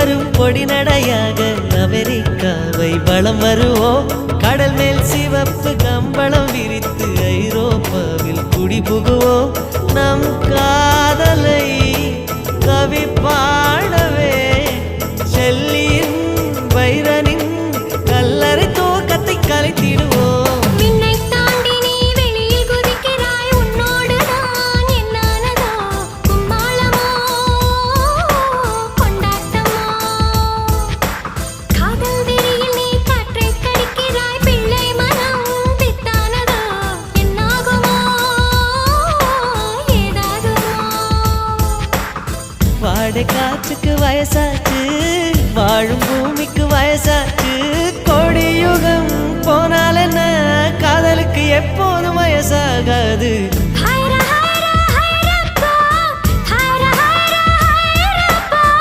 வரும் பொடி நடையாக அமெரிக்காவை வலம் வருவோம். கடல் மேல் சிவப்பு கம்பளம் விரித்து ஐரோப்பாவில் குடிபுகுவோம். நம் காதலை கவி பாடவே செல்லியின் வைரனின் கல்லறை தோக்கத்தை கலைத்திடுவோம். வாடை காற்றுக்கு வயசாச்சு, வாழும் பூமிக்கு வயசாச்சு. கொடியுகம் போனால் என்ன, காதலுக்கு எப்போதும் வயசாகாது.